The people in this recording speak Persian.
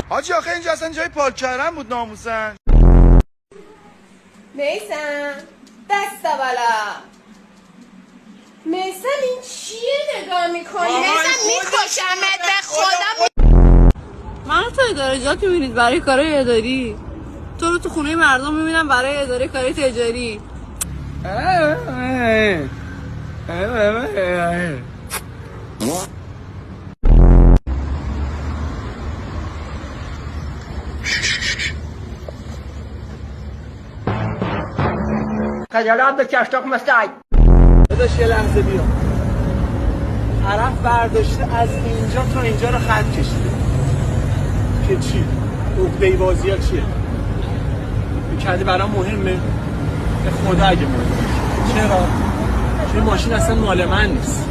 حاجی آخه اینجا اصلا جای پارک کردن بود ناموسن. میسم دست بالا. میسم این چیه نگاه میکنی؟ میسم میکشمت به خدا. من تو اداره جات میبینید برای کارهای اداری، تو رو تو خونه مردم میبینم برای اداره کارهای تجاری. خجالت بکش تخم سگ. داداش یه لحظه بیا. طرف برداشته از اینجا تا اینجا رو خط کشیده که چی؟ عقده بازی ها چیه؟ میکردی برام مهمه؟ به خدا اگه مهمه. چرا؟ چون ماشین اصلا مال من نیست.